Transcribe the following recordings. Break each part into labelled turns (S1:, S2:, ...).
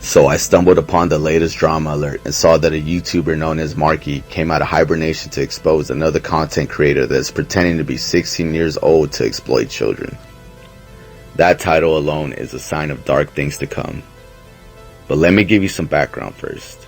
S1: So I stumbled upon the latest drama alert and saw that a YouTuber known as Marky came out of hibernation to expose another content creator that is pretending to be 16 years old to exploit children. That title alone is a sign of dark things to come. But let me give you some background first.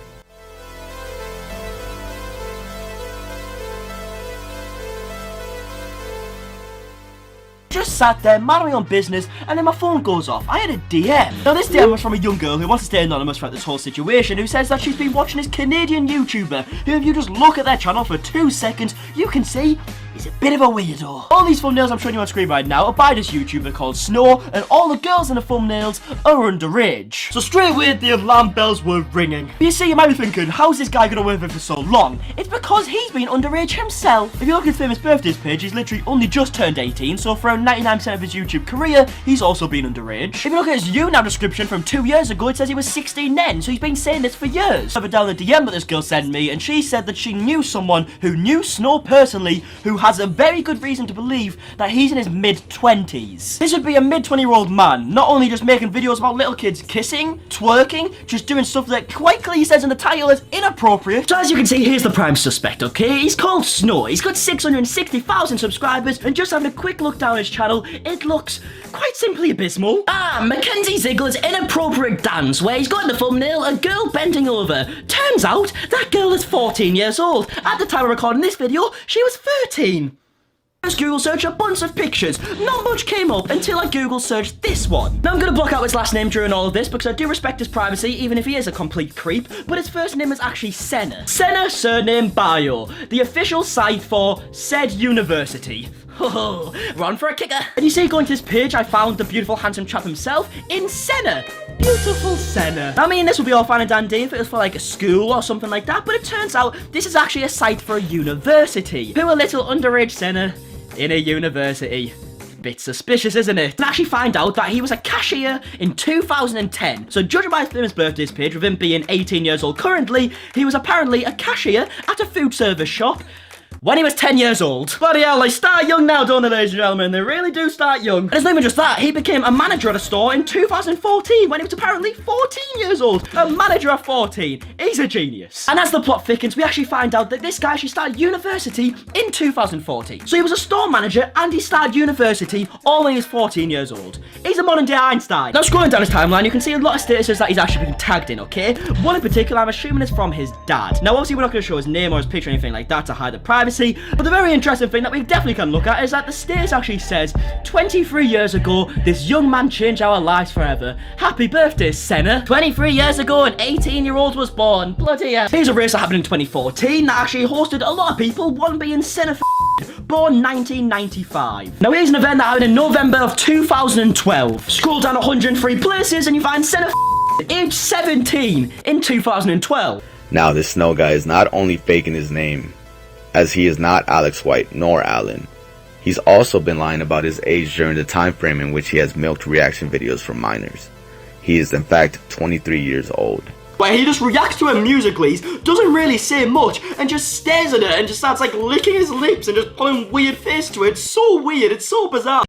S2: Just sat there, minding my own business, and then my phone goes off. I had a DM. Now this DM was from a young girl who wants to stay anonymous throughout this whole situation, who says that she's been watching this Canadian YouTuber, who if you just look at their channel for 2 seconds, you can see he's a bit of a weirdo. All these thumbnails I'm showing you on screen right now are by this YouTuber called Snow, and all the girls in the thumbnails are underage. So straight away the alarm bells were ringing. But you see, you might be thinking, how's this guy gonna work with it for so long? It's because he's been underage himself. If you look at his famous birthdays page, he's literally only just turned 18, so for around 99% of his YouTube career, he's also been underage. If you look at his YouNow description from 2 years ago, it says he was 16 then, so he's been saying this for years. I have down the DM that this girl sent me, and she said that she knew someone who knew Snow personally, who has a very good reason to believe that he's in his mid-20s. This would be a mid-20-year-old man, not only just making videos about little kids kissing, twerking, just doing stuff that quite clearly says in the title is inappropriate. So as you can see, here's the prime suspect, okay? He's called Snow. He's got 660,000 subscribers, and just having a quick look down his channel, it looks quite simply abysmal. Mackenzie Ziegler's inappropriate dance, where he's got in the thumbnail a girl bending over. Turns out, that girl is 14 years old. At the time of recording this video, she was 13. Just Google search a bunch of pictures. Not much came up until I Google searched this one. Now I'm gonna block out his last name during all of this because I do respect his privacy, even if he is a complete creep, but his first name is actually Senna. Senna, surname Bio, the official site for said university. Oh, run for a kicker. And you see, going to this page, I found the beautiful handsome chap himself in Senna. Beautiful Senna. I mean, this would be all fine and dandy if it was for like a school or something like that, but it turns out this is actually a site for a university. Who a little underage Senna in a university. Bit suspicious, isn't it? And actually find out that he was a cashier in 2010. So judging by his famous birthdays page, with him being 18 years old currently, he was apparently a cashier at a food service shop when he was 10 years old. Bloody hell, they start young now, don't they, ladies and gentlemen? They really do start young. And it's not even just that, he became a manager at a store in 2014 when he was apparently 14 years old. A manager at 14. He's a genius. And as the plot thickens, we actually find out that this guy actually started university in 2014. So he was a store manager and he started university all when he was 14 years old. He's a modern day Einstein. Now scrolling down his timeline, you can see a lot of statuses that he's actually been tagged in, okay? One in particular, I'm assuming is from his dad. Now obviously we're not going to show his name or his picture or anything like that to hide the privacy. But the very interesting thing that we definitely can look at is that the status actually says 23 years ago, this young man changed our lives forever. Happy birthday, Senna. 23 years ago, an 18-year-old was born. Bloody hell. Here's a race that happened in 2014 that actually hosted a lot of people, one being Senna born 1995. Now here's an event that happened in November of 2012. Scroll down 103 places and you find Senna age 17 in 2012.
S1: Now this Snow guy is not only faking his name, as he is not Alex White nor Alan. He's also been lying about his age during the time frame in which he has milked reaction videos from minors. He is in fact 23 years old.
S2: Where he just reacts to her musically, doesn't really say much, and just stares at her and just starts like licking his lips and just pulling weird face to it. It's so weird, it's so bizarre.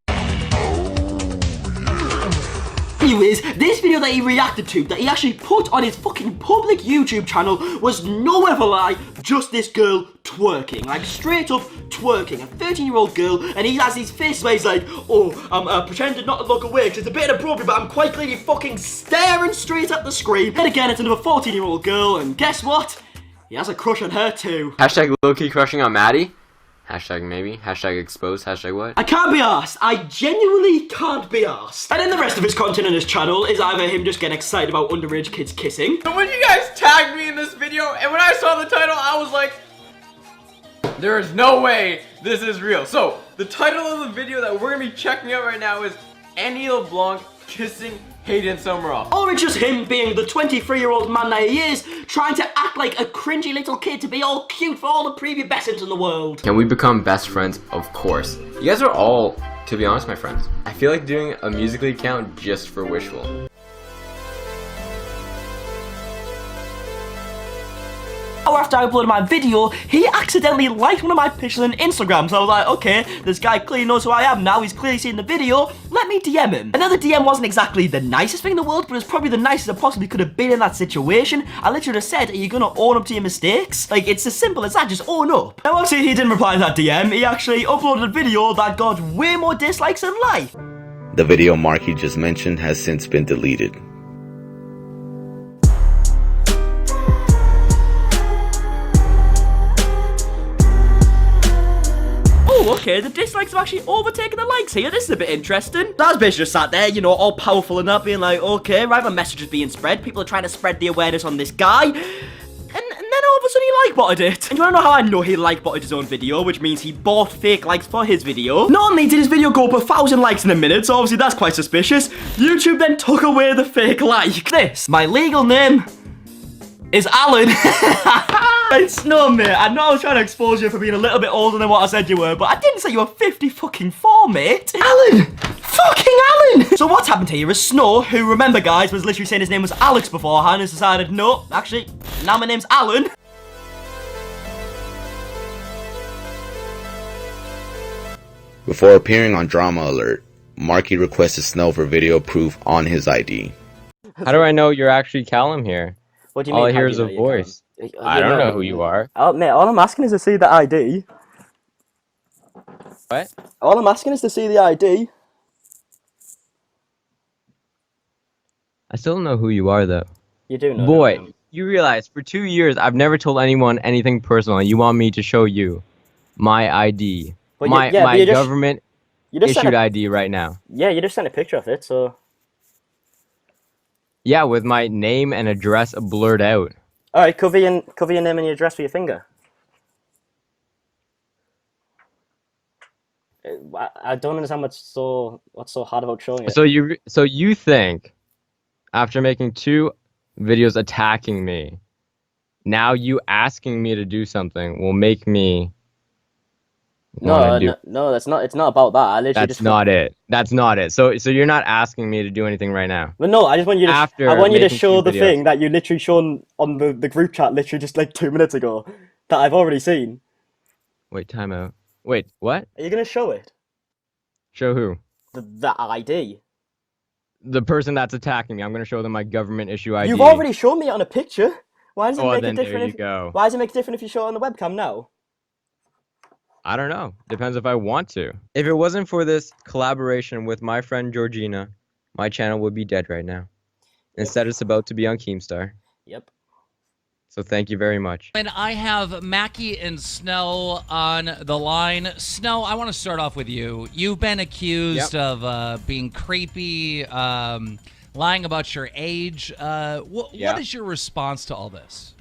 S2: Anyways, this video that he reacted to, that he actually put on his fucking public YouTube channel, was no of a lie, just this girl twerking. Like, straight up twerking. A 13-year-old girl, and he has his face where he's like, oh, I'm pretending not to look away because it's a bit inappropriate, but I'm quite clearly fucking staring straight at the screen. And again, it's another 14-year-old girl, and guess what? He has a crush on her too.
S3: Hashtag low-key crushing on Maddie. Hashtag maybe. Hashtag exposed. Hashtag what?
S2: I can't be arsed. I genuinely can't be arsed. And then the rest of his content on his channel is either him just getting excited about underage kids kissing.
S4: So when you guys tagged me in this video, and when I saw the title, I was like, there is no way this is real. So, the title of the video that we're gonna be checking out right now is Annie LeBlanc kissing Hayden Summeroff. Or it's just him being the 23-year-old man that he is, trying to act like a cringy little kid to be all cute for all the prepubescents in the world.
S3: Can we become best friends? Of course. You guys are all, to be honest, my friends. I feel like doing a Musical.ly account just for Wishful.
S2: hour after I uploaded my video, he accidentally liked one of my pictures on Instagram. So I was like, okay, this guy clearly knows who I am now. He's clearly seen the video. Let me DM him. Another DM wasn't exactly the nicest thing in the world, but it was probably the nicest I possibly could have been in that situation. I literally just said, are you gonna own up to your mistakes? Like, it's as simple as that, just own up. Now, obviously, he didn't reply to that DM. He actually uploaded a video that got way more dislikes than likes.
S1: The video Marky just mentioned has since been deleted.
S2: Oh, okay, the dislikes have actually overtaken the likes here. This is a bit interesting. That's basically just sat there, you know, all powerful and that, being like, okay, right, my message is being spread. People are trying to spread the awareness on this guy. And then all of a sudden he like-botted it. And you wanna know how I know he like-botted his own video, which means he bought fake likes for his video? Not only did his video go up 1,000 likes in a minute, so obviously that's quite suspicious, YouTube then took away the fake like. This, my legal name is Alan. It's no, mate. I know I was trying to expose you for being a little bit older than what I said you were, but I didn't say you were 54, mate. Alan! Fucking Alan! So what's happened here is Snow, who, remember guys, was literally saying his name was Alex beforehand, has decided, no, actually, now my name's Alan.
S1: Before appearing on Drama Alert, Marky requested Snow for video proof on his ID.
S5: How do I know you're actually Callum here?
S2: What do you mean?
S5: All I hear is a voice. I don't know who you are.
S2: Oh, mate, all I'm asking is to see the ID.
S5: What?
S2: All I'm asking is to see the ID.
S5: I still don't know who you are, though.
S2: You do know.
S5: Boy, you realize for 2 years I've never told anyone anything personal, and you want me to show you my ID,
S2: but
S5: my government issued ID right now.
S2: Yeah, you just sent a picture of it, so.
S5: Yeah, with my name and address blurred out.
S2: All right, cover your name and your address with your finger. I don't understand what's so hard about showing it.
S5: So you think, after making 2 videos attacking me, now you asking me to do something will make me
S2: No, that's not. It's not about that. I literally
S5: That's not it. That's not it. So you're not asking me to do anything right now.
S2: But no, I just want you to. I want you to show the
S5: videos.
S2: thing that you literally shown on the group chat literally just like 2 minutes ago that I've already seen.
S5: Wait, time out. Wait, what?
S2: Are you gonna show it?
S5: Show who?
S2: The ID.
S5: The person that's attacking me. I'm gonna show them my government issue ID.
S2: You've already shown me it on a picture. Why does it make it different?
S5: There you go.
S2: Why does it make it different if you show it on the webcam now?
S5: I don't know. Depends if I want to. If it wasn't for this collaboration with my friend Georgina, my channel would be dead right now. Instead, it's about to be on Keemstar.
S2: Yep.
S5: So thank you very much.
S6: And I have Mackie and Snow on the line. Snow, I want to start off with you. You've been accused of being creepy, lying about your age. What is your response to all this?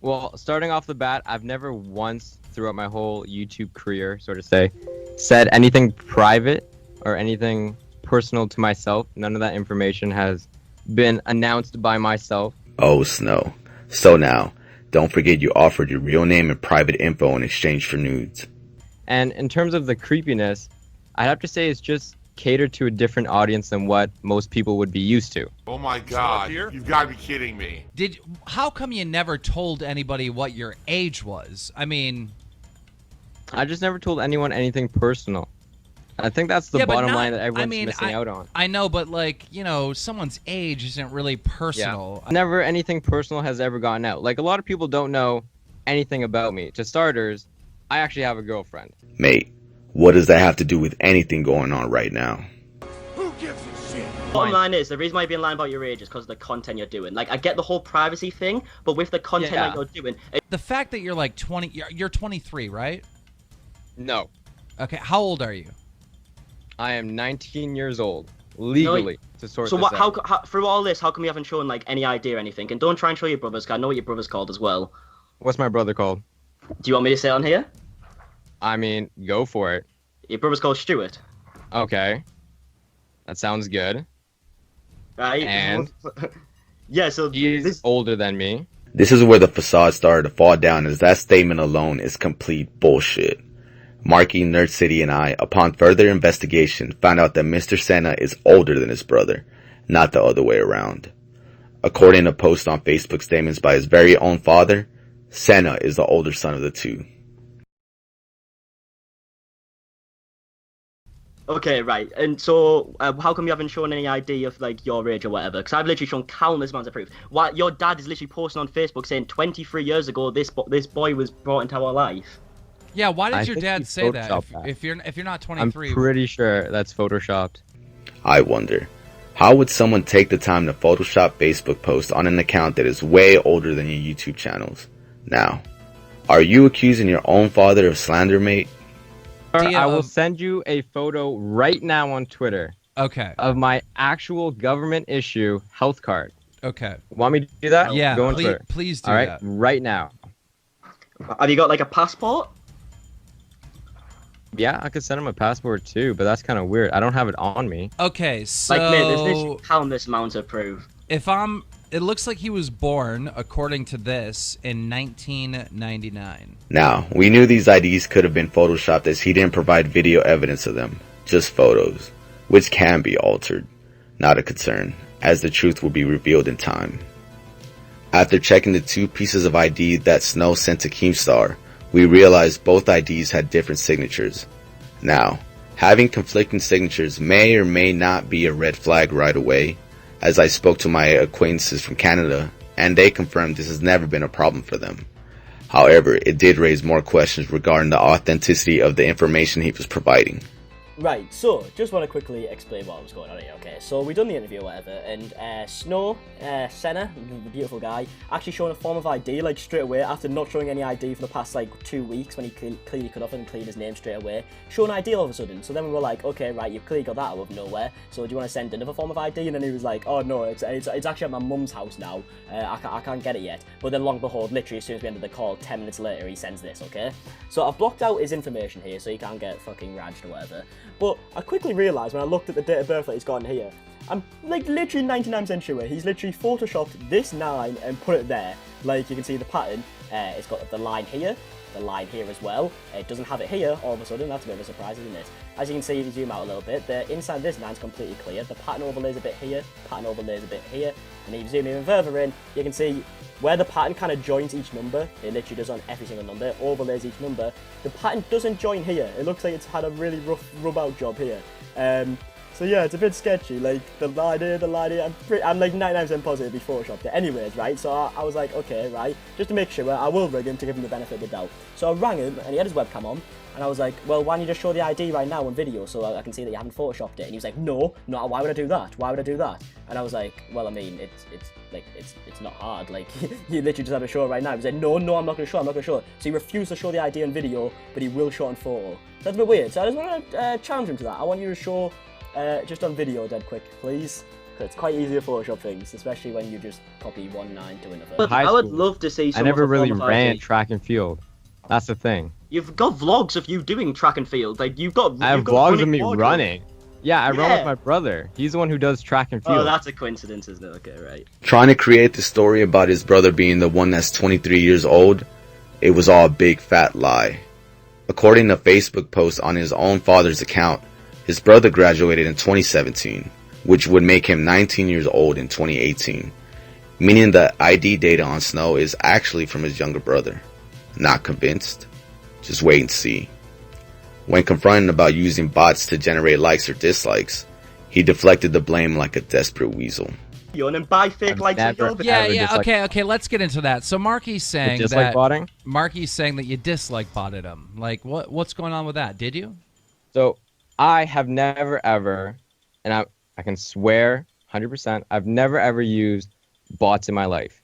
S5: Well, starting off the bat, I've never once throughout my whole YouTube career, so to say, said anything private or anything personal to myself. None of that information has been announced by myself.
S1: Oh, Snow. So now, don't forget you offered your real name and private info in exchange for nudes.
S5: And in terms of the creepiness, I'd have to say it's just catered to a different audience than what most people would be used to.
S7: Oh my God, you've got to be kidding me.
S6: How come you never told anybody what your age was? I mean...
S5: I just never told anyone anything personal. I think that's the bottom line that everyone's missing out on.
S6: I know, but like, you know, someone's age isn't really personal.
S5: Yeah. Never anything personal has ever gotten out. Like, a lot of people don't know anything about me. To starters, I actually have a girlfriend.
S1: Mate, what does that have to do with anything going on right now?
S7: Who gives a shit?
S2: Bottom line is, the reason why you're being lying about your age is because of the content you're doing. Like, I get the whole privacy thing, but with the content that you're doing...
S6: The fact that you're like 20... You're 23, right?
S5: No.
S6: Okay, how old are you?
S5: I am 19 years old, legally, to sort this out.
S2: So how, through all this, how come you haven't shown, like, any ID or anything? And don't try and show your brothers, because I know what your brother's called as well.
S5: What's my brother called?
S2: Do you want me to say it on here?
S5: I mean, go for it.
S2: Your brother's called Stuart.
S5: Okay. That sounds good.
S2: Right?
S5: And?
S2: Yeah, so...
S5: He's older than me.
S1: This is where the facade started to fall down, as that statement alone is complete bullshit. Marky, Nerd City, and I, upon further investigation, found out that Mr. Senna is older than his brother, not the other way around. According to posts on Facebook statements by his very own father, Senna is the older son of the two.
S2: Okay, right. And so, how come you haven't shown any ID of like your age or whatever? Because I've literally shown countless amounts of proof. Why your dad is literally posting on Facebook saying 23 years ago this boy was brought into our life.
S6: Yeah, why did
S5: I
S6: your
S5: think
S6: dad
S5: he
S6: say that?
S5: photoshopped that.
S6: If you're not
S5: I'm
S6: 23,
S5: pretty sure that's photoshopped.
S1: I wonder, how would someone take the time to Photoshop Facebook posts on an account that is way older than your YouTube channels? Now, are you accusing your own father of slander, mate?
S5: I will send you a photo right now on Twitter
S6: okay,
S5: of my actual government issue health card.
S6: okay,
S5: Want me to do that?
S6: yeah,
S5: Go on Twitter.
S6: please do
S5: All right,
S6: that.
S5: right now.
S2: Have you got like a passport?
S5: Yeah, I could send him a passport too, but that's kind of weird. I don't have it on me.
S6: Okay, so
S2: Like, mate, there's literally countless amounts of proof.
S6: it looks like he was born, according to this, in 1999.
S1: Now, we knew these IDs could have been photoshopped as he didn't provide video evidence of them, just photos, which can be altered. Not a concern, as the truth will be revealed in time. After checking the two pieces of ID that Snow sent to Keemstar, we realized both IDs had different signatures. Now, having conflicting signatures may or may not be a red flag right away, as I spoke to my acquaintances from Canada, and they confirmed this has never been a problem for them. However, it did raise more questions regarding the authenticity of the information he was providing.
S2: Right, so, just want to quickly explain what was going on here, okay? So, we done the interview or whatever, and Snow, Senna, the beautiful guy, actually showing a form of ID, like, straight away, after not showing any ID for the past, like, 2 weeks, when he clearly cut off and cleared his name straight away, showing ID all of a sudden. So then we were like, okay, right, you've clearly got that out of nowhere, so do you want to send another form of ID? And then he was like, oh, no, it's actually at my mum's house now, I can't get it yet. But then, long and behold, literally, as soon as we ended the call, 10 minutes later, he sends this, okay? So, I've blocked out his information here, so he can't get fucking raged or whatever. But I quickly realised when I looked at the date of birth that he's got in here, I'm like literally 99% sure he's literally photoshopped this 9 and put it there. Like you can see the pattern, it's got the line here as well. It doesn't have it here all of a sudden, that's a bit of a surprise, isn't it? As you can see, if you zoom out a little bit, the inside this 9 is completely clear. The pattern overlays a bit here, pattern overlays a bit here, and if you zoom even further in, you can see where the pattern kind of joins each number. It literally does on every single number, overlays each number. The pattern doesn't join here. It looks like it's had a really rough rub-out job here. So yeah, it's a bit sketchy. Like the line here, I'm like 99% positive he photoshopped it. Anyways, right? So I was like, okay, right, just to make sure, I will ring him to give him the benefit of the doubt. So I rang him and he had his webcam on. And I was like, well, why don't you just show the ID right now on video so I can see that you haven't photoshopped it? And he was like, no, why would I do that? Why would I do that? And I was like, well, I mean, it's not hard. Like, you literally just have to show it right now. He was like, no, I'm not going to show it. So he refused to show the ID on video, but he will show it on photo. That's a bit weird. So I just want to challenge him to that. I want you to show just on video dead quick, please. Because it's quite easy to Photoshop things, especially when you just copy one line to another. I would love to see some
S5: I never really ran
S2: ID.
S5: track and field. That's the thing.
S2: You've got vlogs of you doing track and field. Like you've got.
S5: I have vlogs of me running. Yeah, I run
S2: Yeah.
S5: with my brother. He's the one who does track and field.
S2: Oh, that's a coincidence, isn't it? Okay, right.
S1: Trying to create the story about his brother being the one that's 23 years old, it was all a big fat lie. According to Facebook posts on his own father's account, his brother graduated in 2017, which would make him 19 years old in 2018, meaning the ID data on Snow is actually from his younger brother. Not convinced? Just wait and see. When confronted about using bots to generate likes or dislikes, he deflected the blame like a desperate weasel.
S2: And buy fake likes on your
S6: Yeah, okay, let's get into that. So Marky's saying
S5: dislike botting?
S6: Marky's saying that you dislike botted him. Like, what's going on with that? Did you?
S5: So, I have never ever, and I can swear 100%, I've never ever used bots in my life.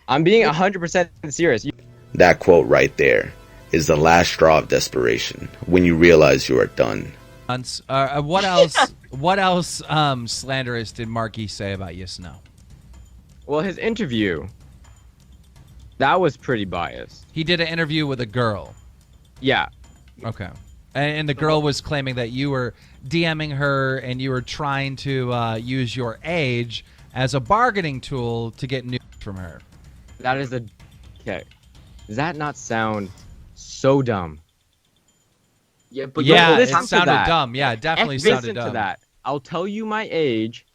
S5: I'm being 100% serious.
S1: That quote right there is the last straw of desperation when you realize you are done.
S6: What else? What else slanderous did Marky say about you, Snow?
S5: Well, his interview, that was pretty biased.
S6: He did an interview with a girl.
S5: Yeah.
S6: Okay. And the girl was claiming that you were DMing her and you were trying to use your age as a bargaining tool to get news from her.
S5: That is a... Okay. Does that not sound so dumb?
S2: Yeah, but
S6: yeah, it
S5: listen to
S6: sounded
S5: that.
S6: dumb. Yeah, it definitely sounded dumb.
S5: Listen to that. I'll tell you my age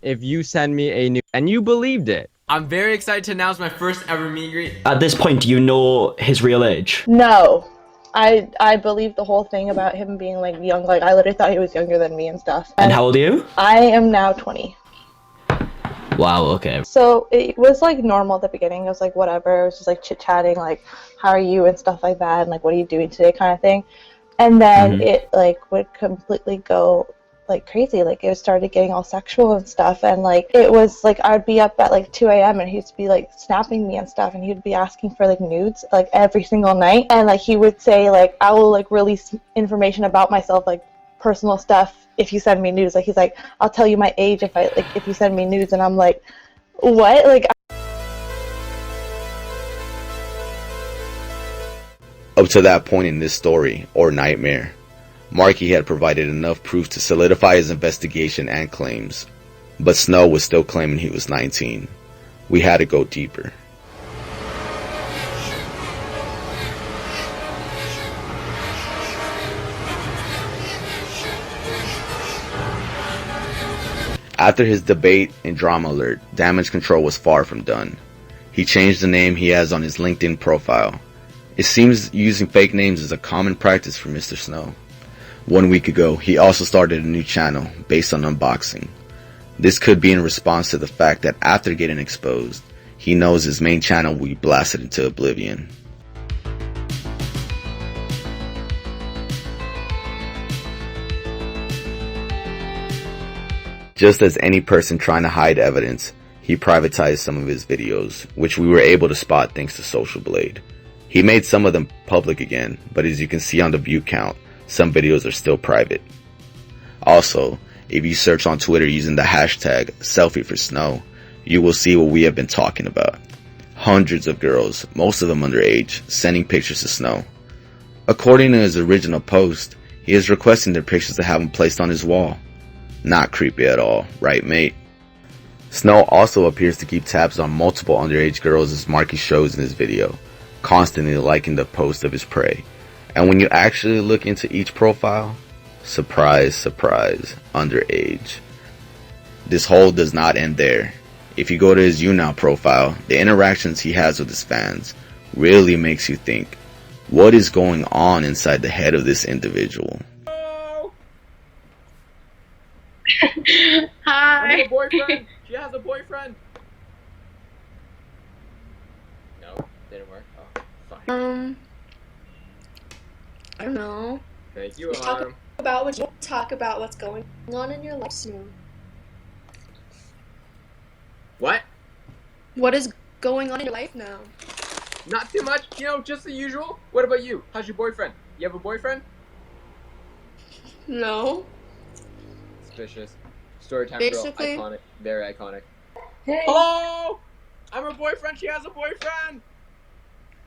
S5: if you send me a new... And you believed it.
S4: I'm very excited to announce my first ever meet and greet.
S2: At this point, do you know his real age?
S8: No. I believe the whole thing about him being like young. Like I literally thought he was younger than me and stuff.
S2: And how old are you?
S8: I am now 20.
S2: Wow, okay.
S8: So it was like normal at the beginning. It was like whatever. It was just like chit chatting, like how are you and stuff like that, and like what are you doing today, kind of thing. And then it like would completely go like crazy. Like it started getting all sexual and stuff. And like it was like I would be up at like 2 a.m. and he'd be like snapping me and stuff, and he'd be asking for like nudes like every single night. And like he would say like I will like release information about myself, like personal stuff, if you send me nudes. Like he's like, I'll tell you my age if you send me nudes. And I'm like, what? Like
S1: Up to that point in this story, or nightmare, Marky had provided enough proof to solidify his investigation and claims, but Snow was still claiming he was 19. We had to go deeper. After his debate and drama alert, Damage Control was far from done. He changed the name he has on his LinkedIn profile. It seems using fake names is a common practice for Mr. Snow. 1 week ago, he also started a new channel based on unboxing. This could be in response to the fact that after getting exposed, he knows his main channel will be blasted into oblivion. Just as any person trying to hide evidence, he privatized some of his videos, which we were able to spot thanks to Social Blade. He made some of them public again, but as you can see on the view count, some videos are still private. Also, if you search on Twitter using the hashtag #SelfieForSnow, you will see what we have been talking about. Hundreds of girls, most of them underage, sending pictures to Snow. According to his original post, he is requesting their pictures to have them placed on his wall. Not creepy at all, right mate? Snow also appears to keep tabs on multiple underage girls as Marky shows in his video, constantly liking the post of his prey. And when you actually look into each profile, surprise, surprise, underage. This hole does not end there. If you go to his YouNow profile, the interactions he has with his fans really makes you think, what is going on inside the head of this individual?
S4: I have a boyfriend. She has a boyfriend. No, didn't work. Oh, fine.
S9: I don't know.
S4: Thank you,
S9: Talk about what's going on in your life soon.
S4: What?
S9: What is going on in your life now?
S4: Not too much, just the usual. What about you? How's your boyfriend? You have a boyfriend?
S9: No.
S4: Suspicious. Storytime
S9: Basically.
S4: girl, iconic, very iconic.
S9: Hey.
S4: Hello! I'm her boyfriend. She has a boyfriend.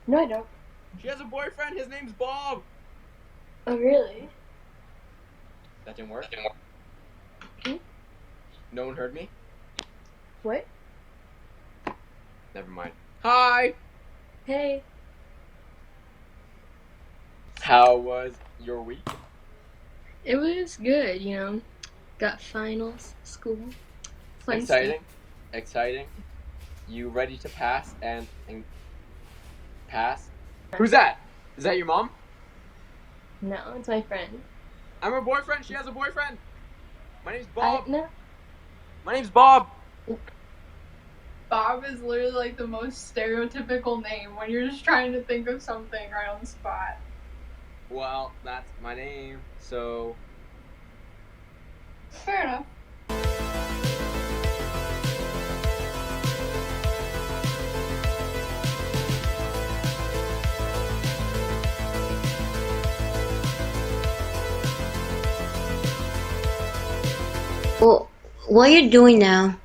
S9: No, I don't.
S4: She has a boyfriend. His name's Bob.
S9: Oh, really?
S4: That didn't work.
S9: Hmm?
S4: No one heard me.
S9: What?
S4: Never mind. Hi.
S9: Hey.
S4: How was your week?
S9: It was good, Got finals, school. Fun
S4: Exciting.
S9: stuff.
S4: Exciting. You ready to pass and pass? Who's that? Is that your mom?
S9: No, it's my friend.
S4: I'm her boyfriend. She has a boyfriend. My name's Bob.
S9: No.
S4: My name's Bob.
S10: Bob is literally like the most stereotypical name when you're just trying to think of something right on the spot.
S4: Well, that's my name, so...
S10: Fair enough.
S11: Well, what are you doing now?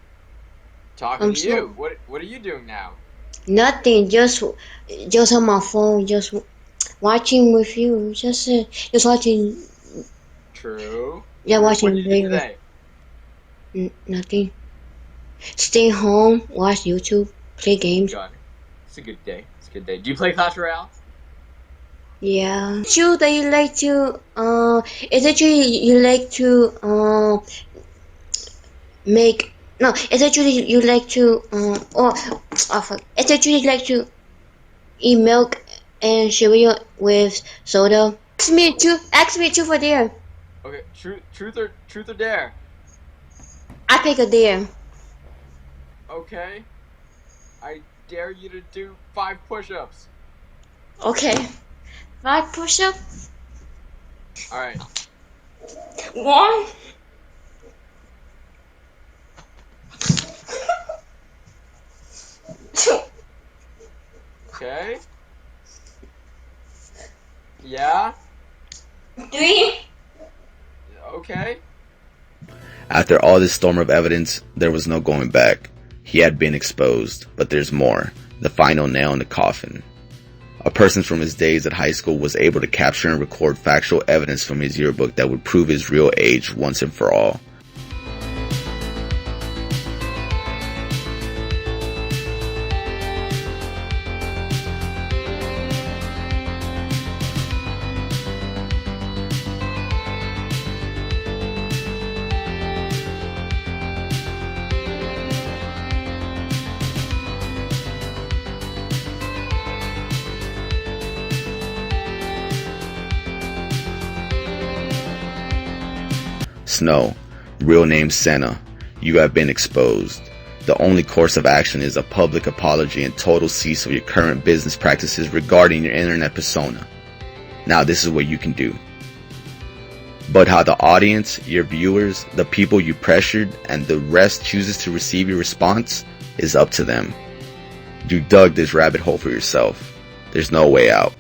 S4: Talking to you. What are you doing now?
S11: Nothing. Just on my phone. Just watching with you. Just watching.
S4: True.
S11: Yeah, watching
S4: What did you do
S11: videos.
S4: today?
S11: Nothing. Stay home. Watch YouTube. Play games.
S4: Got it. It's a good day. It's a good day. Do you play Clash Royale?
S11: Yeah. You that you like to. Is it you like to make No, it's actually you like to fuck. It's actually like to eat milk and cereal with soda. Ask me truth or dare.
S4: Okay, truth or dare?
S11: I pick a dare.
S4: Okay. I dare you to do 5 push-ups.
S11: Okay. 5 push-up.
S4: All right.
S11: 1. Two.
S4: Okay. Yeah.
S11: 3.
S4: Okay.
S1: After all this storm of evidence, there was no going back. He had been exposed, but there's more. The final nail in the coffin. A person from his days at high school was able to capture and record factual evidence from his yearbook that would prove his real age once and for all. Snow, real name Senna, you have been exposed. The only course of action is a public apology and total cease of your current business practices regarding your internet persona. Now this is what you can do. But how the audience, your viewers, the people you pressured, and the rest chooses to receive your response is up to them. You dug this rabbit hole for yourself. There's no way out.